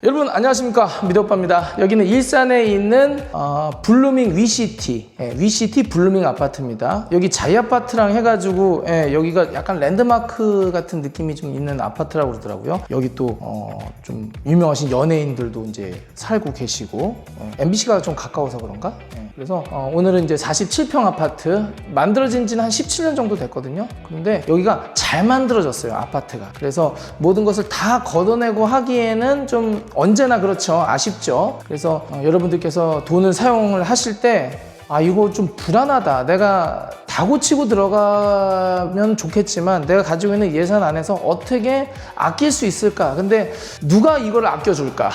여러분 안녕하십니까, 미더오빠입니다. 여기는 일산에 있는 블루밍 위시티, 위시티 블루밍 아파트입니다. 여기 자이아파트랑 해가지고 여기가 약간 랜드마크 같은 느낌이 좀 있는 아파트라고 그러더라고요. 여기 또 좀 유명하신 연예인들도 이제 살고 계시고 MBC가 좀 가까워서 그런가? 그래서 오늘은 이제 47평 아파트, 만들어진 지는 한 17년 정도 됐거든요. 그런데 여기가 잘 만들어졌어요, 아파트가. 그래서 모든 것을 다 걷어내고 하기에는 좀 언제나 그렇죠, 아쉽죠. 그래서 여러분들께서 돈을 사용을 하실 때 이거 좀 불안하다, 내가 다 고치고 들어가면 좋겠지만 내가 가지고 있는 예산 안에서 어떻게 아낄 수 있을까? 근데 누가 이걸 아껴줄까?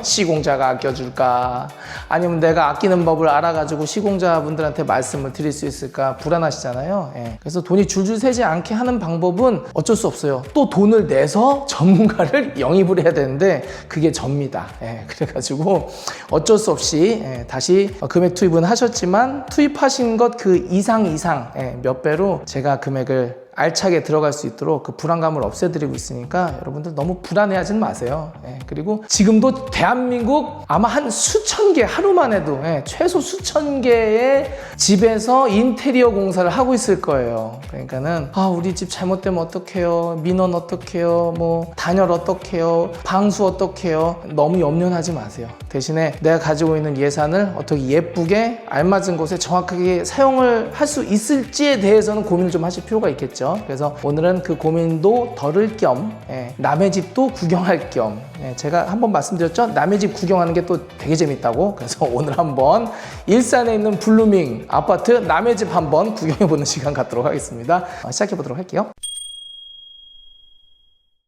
시공자가 아껴줄까? 아니면 내가 아끼는 법을 알아가지고 시공자분들한테 말씀을 드릴 수 있을까? 불안하시잖아요. 그래서 돈이 줄줄 새지 않게 하는 방법은 어쩔 수 없어요. 또 돈을 내서 전문가를 영입을 해야 되는데 그게 접니다. 그래가지고 어쩔 수 없이 다시 금액 투입은 하셨지만 투입하신 것 그 이상 몇 배로 제가 금액을 알차게 들어갈 수 있도록 그 불안감을 없애드리고 있으니까 여러분들 너무 불안해하지 마세요. 그리고 지금도 대한민국 아마 한 수천 개, 하루만 해도 최소 수천 개의 집에서 인테리어 공사를 하고 있을 거예요. 그러니까는 우리 집 잘못되면 어떡해요, 민원 어떡해요, 뭐 단열 어떡해요, 방수 어떡해요, 너무 염려하지 마세요. 대신에 내가 가지고 있는 예산을 어떻게 예쁘게 알맞은 곳에 정확하게 사용을 할 수 있을지에 대해서는 고민을 좀 하실 필요가 있겠죠. 그래서 오늘은 그 고민도 덜을 겸 남의 집도 구경할 겸, 제가 한번 말씀드렸죠, 남의 집 구경하는 게 또 되게 재밌다고. 그래서 오늘 한번 일산에 있는 블루밍 아파트 남의 집 한번 구경해보는 시간 갖도록 하겠습니다. 시작해보도록 할게요.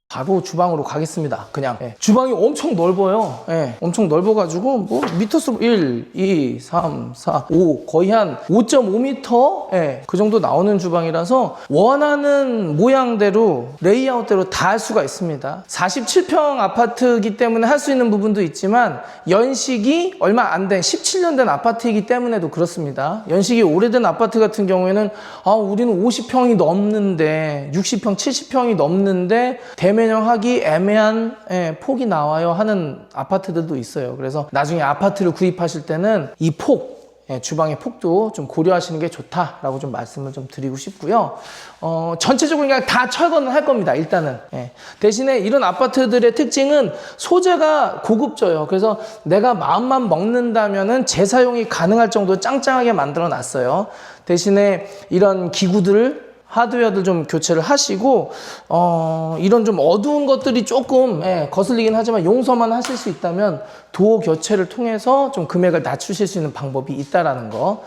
바로 주방으로 가겠습니다. 그냥 주방이 엄청 넓어요. 엄청 넓어가지고 뭐 미터수 1, 2, 3, 4, 5 거의 한 5.5m 그 정도 나오는 주방이라서 원하는 모양대로 레이아웃대로 다 할 수가 있습니다. 47평 아파트이기 때문에 할 수 있는 부분도 있지만 연식이 얼마 안 된 17년 된 아파트이기 때문에도 그렇습니다. 연식이 오래된 아파트 같은 경우에는 우리는 50평이 넘는데 60평, 70평이 넘는데 대면형하기 애매한 폭이 나와요 하는 아파트들도 있어요. 그래서 나중에 아파트를 구입하실 때는 이 폭, 주방의 폭도 좀 고려하시는 게 좋다라고 좀 말씀을 좀 드리고 싶고요. 전체적으로 그냥 다 철거는 할 겁니다, 일단은. 대신에 이런 아파트들의 특징은 소재가 고급져요. 그래서 내가 마음만 먹는다면은 재사용이 가능할 정도로 짱짱하게 만들어 놨어요. 대신에 이런 기구들을 하드웨어들 좀 교체를 하시고 이런 좀 어두운 것들이 조금 거슬리긴 하지만 용서만 하실 수 있다면 도어 교체를 통해서 좀 금액을 낮추실 수 있는 방법이 있다라는 거.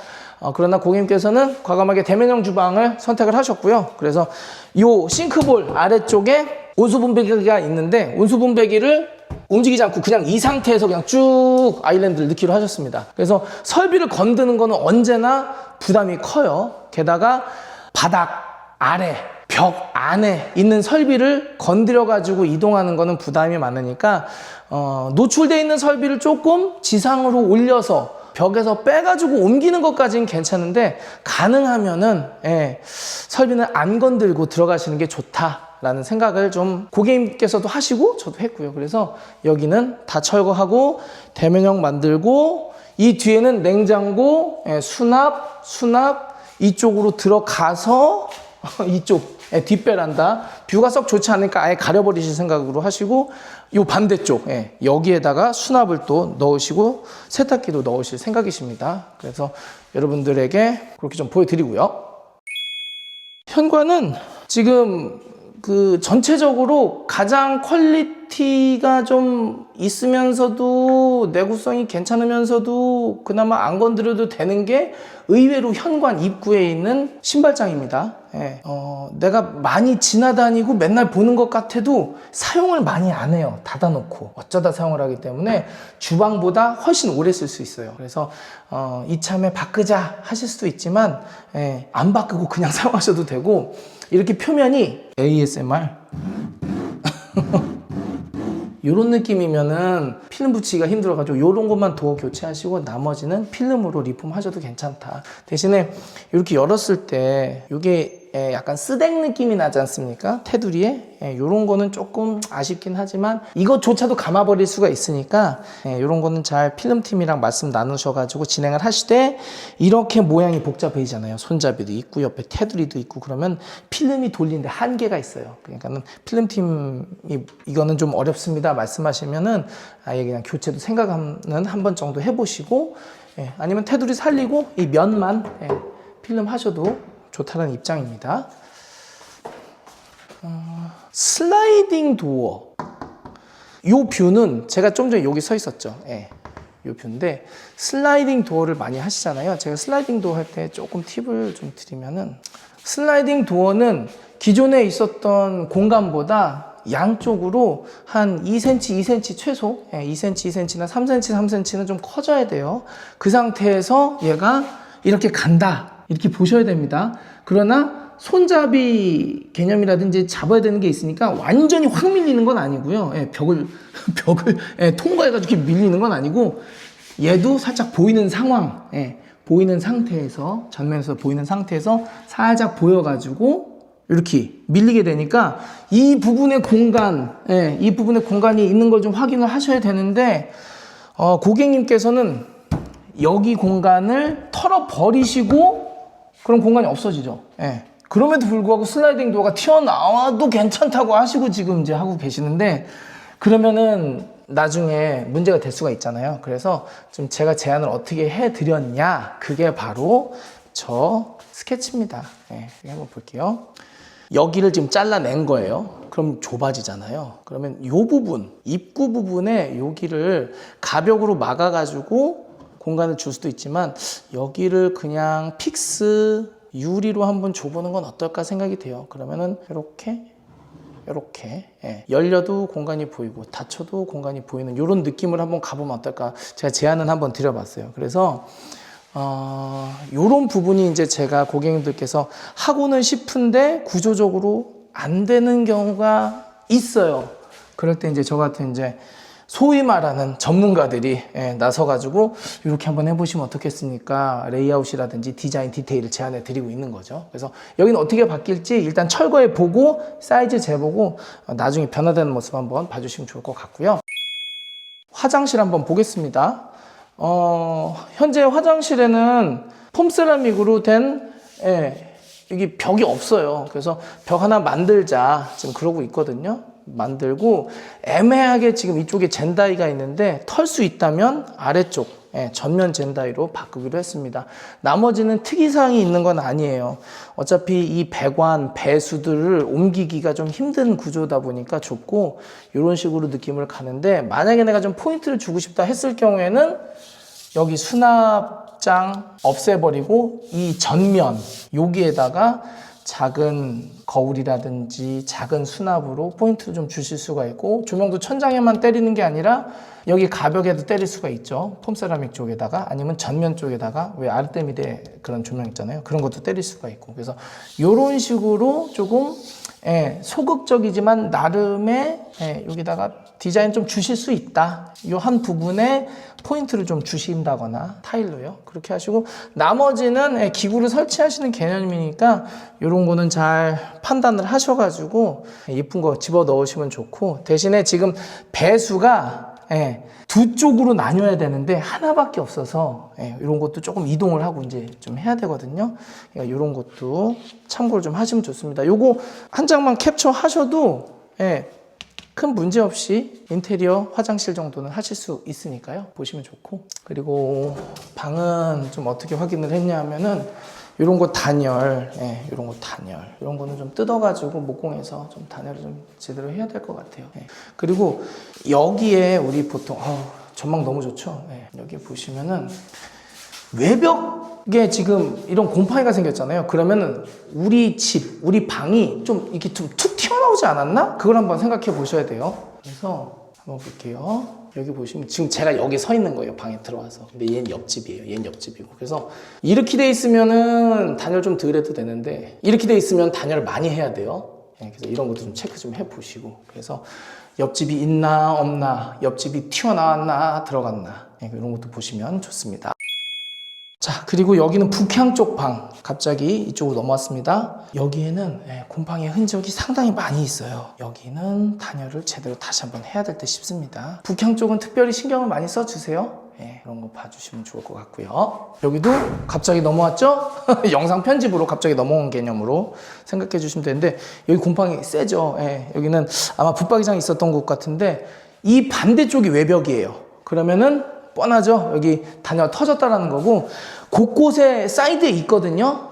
그러나 고객님께서는 과감하게 대면형 주방을 선택을 하셨고요. 그래서 이 싱크볼 아래쪽에 온수분배기가 있는데 온수분배기를 움직이지 않고 그냥 이 상태에서 그냥 쭉 아일랜드를 넣기로 하셨습니다. 그래서 설비를 건드는 거는 언제나 부담이 커요. 게다가 바닥 아래, 벽 안에 있는 설비를 건드려 가지고 이동하는 거는 부담이 많으니까 노출되어 있는 설비를 조금 지상으로 올려서 벽에서 빼가지고 옮기는 것까지는 괜찮은데 가능하면은 설비는 안 건들고 들어가시는 게 좋다라는 생각을 좀 고객님께서도 하시고 저도 했고요. 그래서 여기는 다 철거하고 대면형 만들고 이 뒤에는 냉장고, 수납 이쪽으로 들어가서 이쪽 뒷베란다 뷰가 썩 좋지 않으니까 아예 가려버리실 생각으로 하시고 요 반대쪽 여기에다가 수납을 또 넣으시고 세탁기도 넣으실 생각이십니다. 그래서 여러분들에게 그렇게 좀 보여드리고요. 현관은 지금 그 전체적으로 가장 퀄리티가 좀 있으면서도 내구성이 괜찮으면서도 그나마 안 건드려도 되는 게 의외로 현관 입구에 있는 신발장입니다. 내가 많이 지나다니고 맨날 보는 것 같아도 사용을 많이 안 해요. 닫아놓고 어쩌다 사용을 하기 때문에 주방보다 훨씬 오래 쓸 수 있어요. 그래서 이참에 바꾸자 하실 수도 있지만 안 바꾸고 그냥 사용하셔도 되고, 이렇게 표면이 ASMR 이런 느낌이면은 필름 붙이기가 힘들어가지고 이런 것만 도어 교체하시고 나머지는 필름으로 리폼 하셔도 괜찮다. 대신에 이렇게 열었을 때 이게 약간 스낵 느낌이 나지 않습니까? 테두리에 이런 거는 조금 아쉽긴 하지만 이것조차도 감아버릴 수가 있으니까 이런 거는 잘 필름팀이랑 말씀 나누셔가지고 진행을 하시되, 이렇게 모양이 복잡해지잖아요. 손잡이도 있고 옆에 테두리도 있고 그러면 필름이 돌리는데 한계가 있어요. 그러니까는 필름팀이 이거는 좀 어렵습니다 말씀하시면은 아예 그냥 교체도 생각하는 한 번 정도 해보시고, 아니면 테두리 살리고 이 면만 필름 하셔도 좋다는 입장입니다. 슬라이딩 도어. 요 뷰는 제가 좀 전에 여기 서 있었죠. 요 뷰인데 슬라이딩 도어를 많이 하시잖아요. 제가 슬라이딩 도어 할 때 조금 팁을 좀 드리면은, 슬라이딩 도어는 기존에 있었던 공간보다 양쪽으로 한 2cm, 2cm 최소 2cm, 2cm나 3cm, 3cm는 좀 커져야 돼요. 그 상태에서 얘가 이렇게 간다, 이렇게 보셔야 됩니다. 그러나 손잡이 개념이라든지 잡아야 되는 게 있으니까 완전히 확 밀리는 건 아니고요. 벽을 통과해가지고 이렇게 밀리는 건 아니고, 얘도 살짝 보이는 상황, 보이는 상태에서, 전면에서 보이는 상태에서 살짝 보여가지고 이렇게 밀리게 되니까 이 부분의 공간, 이 부분의 공간이 있는 걸 좀 확인을 하셔야 되는데, 고객님께서는 여기 공간을 털어버리시고 그런 공간이 없어지죠. 그럼에도 불구하고 슬라이딩 도어가 튀어나와도 괜찮다고 하시고 지금 이제 하고 계시는데, 그러면은 나중에 문제가 될 수가 있잖아요. 그래서 좀 제가 제안을 어떻게 해드렸냐, 그게 바로 저 스케치입니다. 한번 볼게요. 여기를 지금 잘라낸 거예요. 그럼 좁아지잖아요. 그러면 이 부분, 입구 부분에 여기를 가벽으로 막아가지고 공간을 줄 수도 있지만, 여기를 그냥 픽스 유리로 한번 줘보는 건 어떨까 생각이 돼요. 그러면은 이렇게 열려도 공간이 보이고 닫혀도 공간이 보이는 이런 느낌을 한번 가보면 어떨까, 제가 제안은 한번 드려봤어요. 그래서 요런 부분이 이제 제가 고객님들께서 하고는 싶은데 구조적으로 안 되는 경우가 있어요. 그럴 때 이제 저 같은 이제 소위 말하는 전문가들이 나서가지고 이렇게 한번 해보시면 어떻겠습니까? 레이아웃이라든지 디자인 디테일을 제안해 드리고 있는 거죠. 그래서 여기는 어떻게 바뀔지 일단 철거해 보고 사이즈 재보고 나중에 변화되는 모습 한번 봐주시면 좋을 것 같고요. 화장실 한번 보겠습니다. 현재 화장실에는 폼세라믹으로 된 여기 벽이 없어요. 그래서 벽 하나 만들자 지금 그러고 있거든요. 만들고 애매하게 지금 이쪽에 젠다이가 있는데 털 수 있다면 아래쪽 전면 젠다이로 바꾸기로 했습니다. 나머지는 특이사항이 있는 건 아니에요. 어차피 이 배관, 배수들을 옮기기가 좀 힘든 구조다 보니까 좁고 이런 식으로 느낌을 가는데, 만약에 내가 좀 포인트를 주고 싶다 했을 경우에는 여기 수납장 없애버리고 이 전면 여기에다가 작은 거울이라든지 작은 수납으로 포인트를 좀 주실 수가 있고, 조명도 천장에만 때리는 게 아니라 여기 가벽에도 때릴 수가 있죠. 폼세라믹 쪽에다가, 아니면 전면 쪽에다가, 왜 아르테미데 그런 조명 있잖아요. 그런 것도 때릴 수가 있고. 그래서 이런 식으로 조금 소극적이지만 나름의 여기다가 디자인 좀 주실 수 있다. 이 한 부분에 포인트를 좀 주신다거나 타일로요. 그렇게 하시고, 나머지는 기구를 설치하시는 개념이니까 이런 거는 잘 판단을 하셔가지고 예쁜 거 집어 넣으시면 좋고, 대신에 지금 배수가 두 쪽으로 나뉘어야 되는데 하나밖에 없어서 이런 것도 조금 이동을 하고 이제 좀 해야 되거든요. 그러니까 이런 것도 참고를 좀 하시면 좋습니다. 요거 한 장만 캡처하셔도 큰 문제 없이 인테리어 화장실 정도는 하실 수 있으니까요. 보시면 좋고, 그리고 방은 좀 어떻게 확인을 했냐 하면은 이런 거 단열, 이런 거 단열, 이런 거는 좀 뜯어가지고 목공해서 좀 단열을 좀 제대로 해야 될 것 같아요. 그리고 여기에 우리 보통 전망 너무 좋죠. 여기 보시면은 외벽에 지금 이런 곰팡이가 생겼잖아요. 그러면은 우리 집, 우리 방이 좀 이렇게 좀 툭 튀어나오지 않았나? 그걸 한번 생각해 보셔야 돼요. 그래서 한번 볼게요. 여기 보시면 지금 제가 여기 서 있는 거예요. 방에 들어와서. 근데 얘는 옆집이에요. 얘는 옆집이고. 그래서 이렇게 돼 있으면은 단열 좀 덜 해도 되는데, 이렇게 돼 있으면 단열을 많이 해야 돼요. 그래서 이런 것도 좀 체크 좀 해 보시고, 그래서 옆집이 있나 없나, 옆집이 튀어나왔나 들어갔나, 이런 것도 보시면 좋습니다. 자, 그리고 여기는 북향 쪽 방. 갑자기 이쪽으로 넘어왔습니다. 여기에는 곰팡이의 흔적이 상당히 많이 있어요. 여기는 단열을 제대로 다시 한번 해야 될 듯 싶습니다. 북향 쪽은 특별히 신경을 많이 써주세요. 그런 거 봐주시면 좋을 것 같고요. 여기도 갑자기 넘어왔죠? 영상 편집으로 갑자기 넘어온 개념으로 생각해 주시면 되는데, 여기 곰팡이 세죠? 여기는 아마 붙박이장이 있었던 곳 같은데, 이 반대쪽이 외벽이에요. 그러면은 뻔하죠? 여기 단열 터졌다라는 거고, 곳곳에 사이드에 있거든요.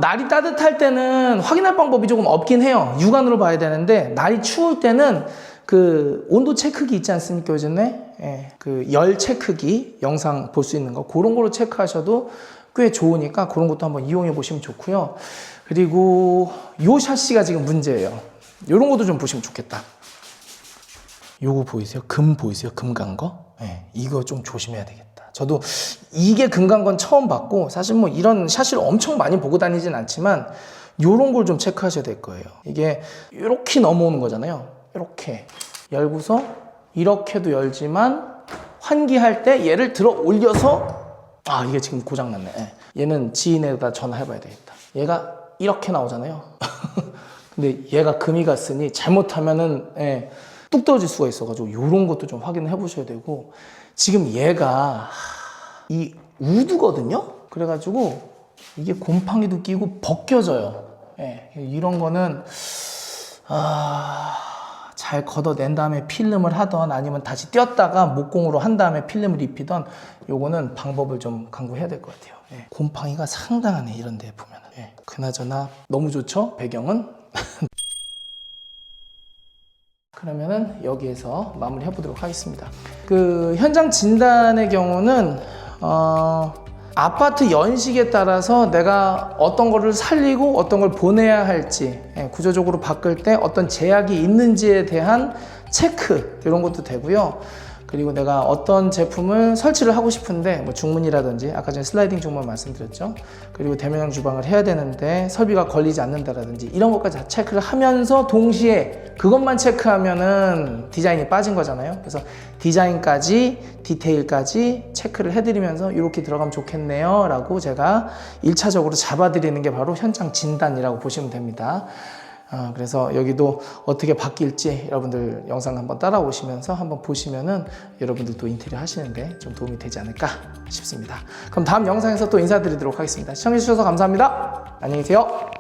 날이 따뜻할 때는 확인할 방법이 조금 없긴 해요. 육안으로 봐야 되는데, 날이 추울 때는 그 온도 체크기 있지 않습니까? 요즘에 그 열 체크기 영상 볼 수 있는 거, 그런 걸로 체크하셔도 꽤 좋으니까 그런 것도 한번 이용해 보시면 좋고요. 그리고 요 샤시가 지금 문제예요. 요런 것도 좀 보시면 좋겠다. 요거 보이세요? 금 보이세요? 금 간 거? 이거 좀 조심해야 되겠다. 저도 이게 금 간 건 처음 봤고, 사실 뭐 이런 샤시를 엄청 많이 보고 다니진 않지만 요런 걸 좀 체크하셔야 될 거예요. 이게 이렇게 넘어오는 거잖아요. 이렇게 열고서 이렇게도 열지만 환기할 때 얘를 들어 올려서, 이게 지금 고장났네. 얘는 지인에다 전화해봐야 되겠다. 얘가 이렇게 나오잖아요. 근데 얘가 금이 갔으니 잘못하면은 뚝 떨어질 수가 있어가지고 요런 것도 좀 확인을 해보셔야 되고, 지금 얘가 이 우드거든요. 그래가지고 이게 곰팡이도 끼고 벗겨져요. 이런 거는 잘 걷어낸 다음에 필름을 하던, 아니면 다시 띄었다가 목공으로 한 다음에 필름을 입히던, 요거는 방법을 좀 강구해야 될 것 같아요. 곰팡이가 상당하네, 이런 데 보면은. 그나저나 너무 좋죠? 배경은. 그러면은 여기에서 마무리 해보도록 하겠습니다. 그 현장 진단의 경우는 아파트 연식에 따라서 내가 어떤 거를 살리고 어떤 걸 보내야 할지, 구조적으로 바꿀 때 어떤 제약이 있는지에 대한 체크, 이런 것도 되고요. 그리고 내가 어떤 제품을 설치를 하고 싶은데, 뭐 중문이라든지 아까 전에 슬라이딩 중문 말씀드렸죠. 그리고 대면형 주방을 해야 되는데 설비가 걸리지 않는다라든지, 이런 것까지 다 체크를 하면서 동시에 그것만 체크하면은 디자인이 빠진 거잖아요. 그래서 디자인까지, 디테일까지 체크를 해드리면서 이렇게 들어가면 좋겠네요 라고 제가 1차적으로 잡아드리는 게 바로 현장 진단이라고 보시면 됩니다. 그래서 여기도 어떻게 바뀔지 여러분들 영상 한번 따라오시면서 한번 보시면은 여러분들도 인테리어 하시는데 좀 도움이 되지 않을까 싶습니다. 그럼 다음 영상에서 또 인사드리도록 하겠습니다. 시청해주셔서 감사합니다. 안녕히 계세요.